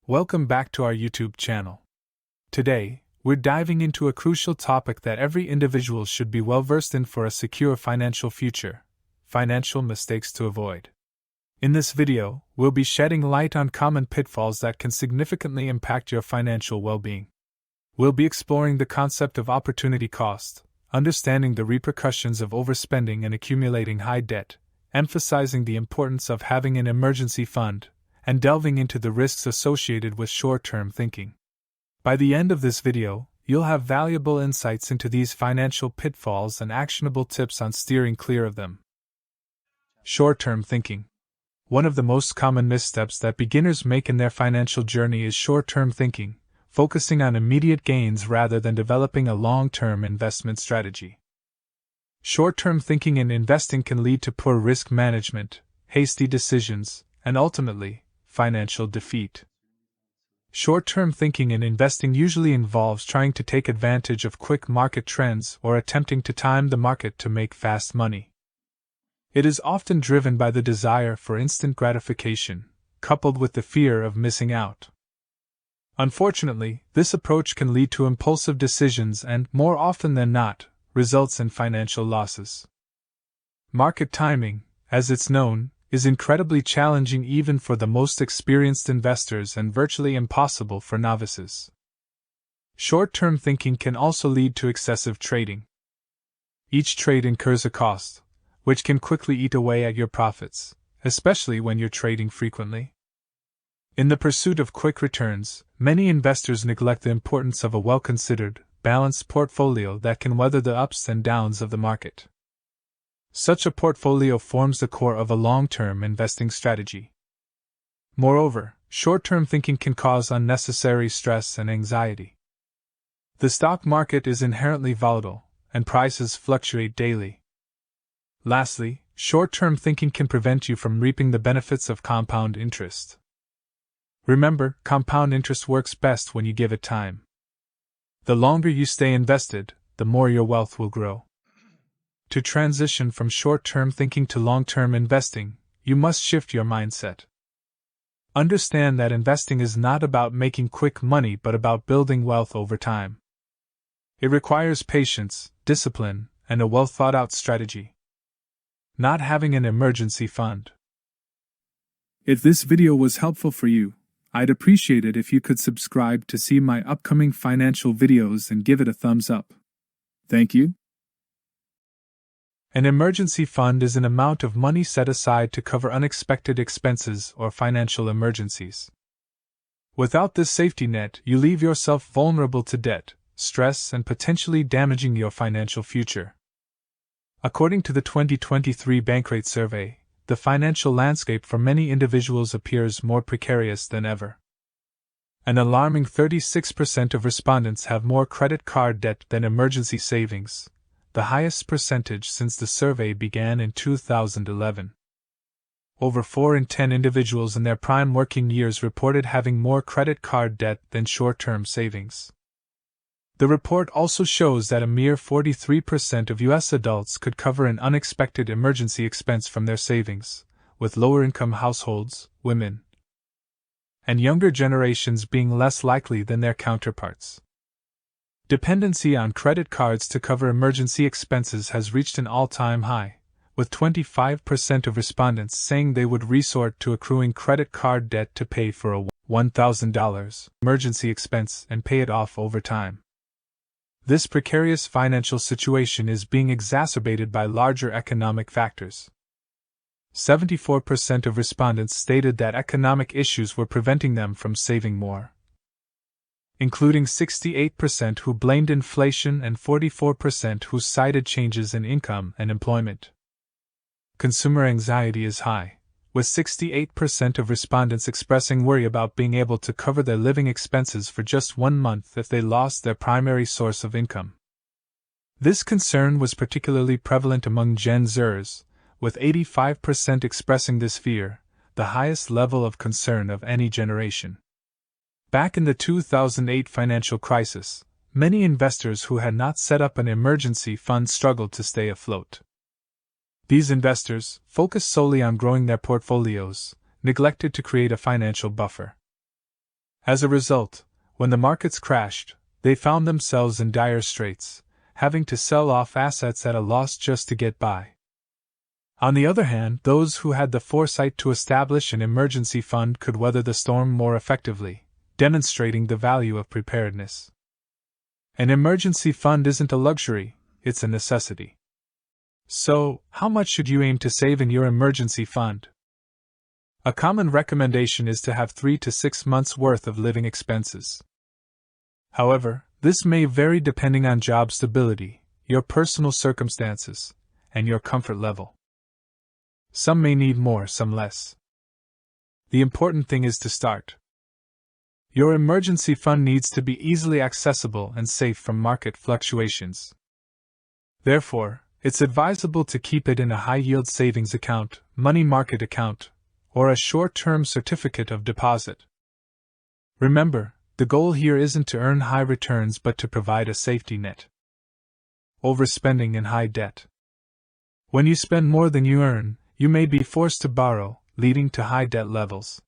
Welcome back to our YouTube channel. Today, we're diving into a crucial topic that every individual should be well versed in for a secure financial future: financial mistakes to avoid. In this video, we'll be shedding light on common pitfalls that can significantly impact your financial well-being. We'll be exploring the concept of opportunity cost, understanding the repercussions of overspending and accumulating high debt, emphasizing the importance of having an emergency fund, and delving into the risks associated with short-term thinking. By the end of this video, you'll have valuable insights into these financial pitfalls and actionable tips on steering clear of them. Short-term thinking. One of the most common missteps that beginners make in their financial journey is short-term thinking, focusing on immediate gains rather than developing a long-term investment strategy. Short-term thinking in investing can lead to poor risk management, hasty decisions, and ultimately, financial defeat. Short-term thinking in investing usually involves trying to take advantage of quick market trends or attempting to time the market to make fast money. It is often driven by the desire for instant gratification, coupled with the fear of missing out. Unfortunately, this approach can lead to impulsive decisions and, more often than not, results in financial losses. Market timing, as it's known, is incredibly challenging even for the most experienced investors and virtually impossible for novices. Short-term thinking can also lead to excessive trading. Each trade incurs a cost, which can quickly eat away at your profits, especially when you're trading frequently. In the pursuit of quick returns, many investors neglect the importance of a well-considered, balanced portfolio that can weather the ups and downs of the market. Such a portfolio forms the core of a long-term investing strategy. Moreover, short-term thinking can cause unnecessary stress and anxiety. The stock market is inherently volatile, and prices fluctuate daily. Lastly, short-term thinking can prevent you from reaping the benefits of compound interest. Remember, compound interest works best when you give it time. The longer you stay invested, the more your wealth will grow. To transition from short-term thinking to long-term investing, you must shift your mindset. Understand that investing is not about making quick money but about building wealth over time. It requires patience, discipline, and a well-thought-out strategy. Not having an emergency fund. If this video was helpful for you, I'd appreciate it if you could subscribe to see my upcoming financial videos and give it a thumbs up. Thank you. An emergency fund is an amount of money set aside to cover unexpected expenses or financial emergencies. Without this safety net, you leave yourself vulnerable to debt, stress, and potentially damaging your financial future. According to the 2023 Bankrate Survey, the financial landscape for many individuals appears more precarious than ever. An alarming 36% of respondents have more credit card debt than emergency savings, the highest percentage since the survey began in 2011. Over 4 in 10 individuals in their prime working years reported having more credit card debt than short-term savings. The report also shows that a mere 43% of U.S. adults could cover an unexpected emergency expense from their savings, with lower-income households, women, and younger generations being less likely than their counterparts. Dependency on credit cards to cover emergency expenses has reached an all-time high, with 25% of respondents saying they would resort to accruing credit card debt to pay for a $1,000 emergency expense and pay it off over time. This precarious financial situation is being exacerbated by larger economic factors. 74% of respondents stated that economic issues were preventing them from saving more, including 68% who blamed inflation and 44% who cited changes in income and employment. Consumer anxiety is high, with 68% of respondents expressing worry about being able to cover their living expenses for just 1 month if they lost their primary source of income. This concern was particularly prevalent among Gen Zers, with 85% expressing this fear, the highest level of concern of any generation. Back in the 2008 financial crisis, many investors who had not set up an emergency fund struggled to stay afloat. These investors, focused solely on growing their portfolios, neglected to create a financial buffer. As a result, when the markets crashed, they found themselves in dire straits, having to sell off assets at a loss just to get by. On the other hand, those who had the foresight to establish an emergency fund could weather the storm more effectively, demonstrating the value of preparedness. An emergency fund isn't a luxury, it's a necessity. So, how much should you aim to save in your emergency fund? A common recommendation is to have 3 to 6 months' worth of living expenses. However, this may vary depending on job stability, your personal circumstances, and your comfort level. Some may need more, some less. The important thing is to start. Your emergency fund needs to be easily accessible and safe from market fluctuations. Therefore, it's advisable to keep it in a high-yield savings account, money market account, or a short-term certificate of deposit. Remember, the goal here isn't to earn high returns but to provide a safety net. Overspending and high debt. When you spend more than you earn, you may be forced to borrow, leading to high debt levels.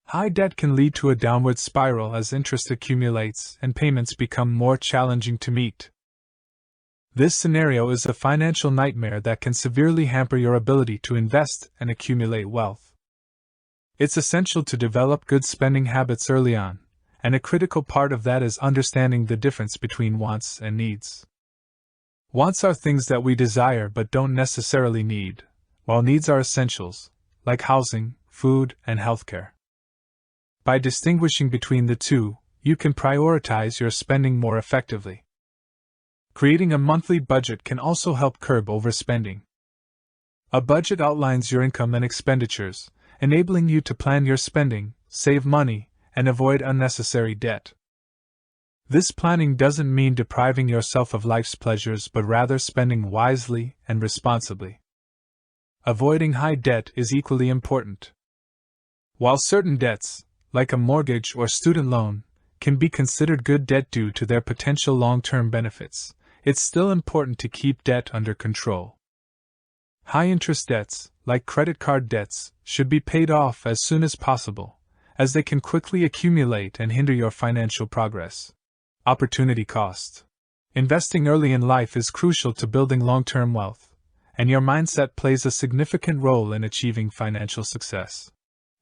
High debt can lead to a downward spiral as interest accumulates and payments become more challenging to meet. This scenario is a financial nightmare that can severely hamper your ability to invest and accumulate wealth. It's essential to develop good spending habits early on, and a critical part of that is understanding the difference between wants and needs. Wants are things that we desire but don't necessarily need, while needs are essentials, like housing, food, and healthcare. By distinguishing between the two, you can prioritize your spending more effectively. Creating a monthly budget can also help curb overspending. A budget outlines your income and expenditures, enabling you to plan your spending, save money, and avoid unnecessary debt. This planning doesn't mean depriving yourself of life's pleasures but rather spending wisely and responsibly. Avoiding high debt is equally important. While certain debts, like a mortgage or student loan, can be considered good debt due to their potential long-term benefits, it's still important to keep debt under control. High-interest debts, like credit card debts, should be paid off as soon as possible, as they can quickly accumulate and hinder your financial progress. Opportunity cost. Investing early in life is crucial to building long-term wealth, and your mindset plays a significant role in achieving financial success.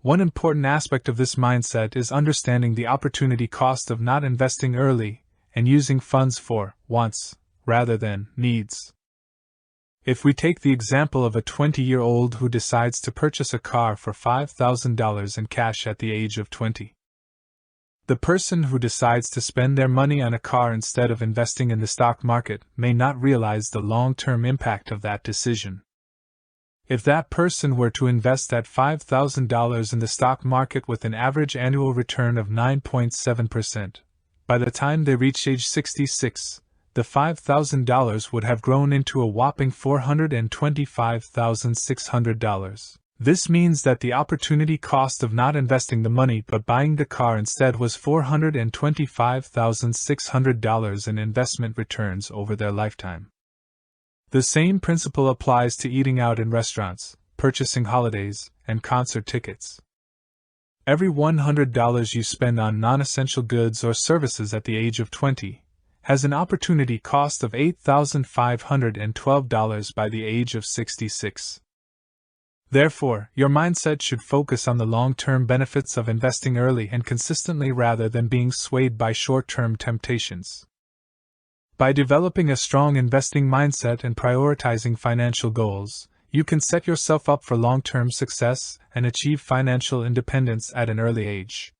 One important aspect of this mindset is understanding the opportunity cost of not investing early and using funds for wants rather than needs. If we take the example of a 20-year-old who decides to purchase a car for $5,000 in cash at the age of 20. The person who decides to spend their money on a car instead of investing in the stock market may not realize the long-term impact of that decision. If that person were to invest that $5,000 in the stock market with an average annual return of 9.7%, by the time they reach age 66, the $5,000 would have grown into a whopping $425,600. This means that the opportunity cost of not investing the money but buying the car instead was $425,600 in investment returns over their lifetime. The same principle applies to eating out in restaurants, purchasing holidays, and concert tickets. Every $100 you spend on non-essential goods or services at the age of 20 has an opportunity cost of $8,512 by the age of 66. Therefore, your mindset should focus on the long-term benefits of investing early and consistently rather than being swayed by short-term temptations. By developing a strong investing mindset and prioritizing financial goals, you can set yourself up for long-term success and achieve financial independence at an early age.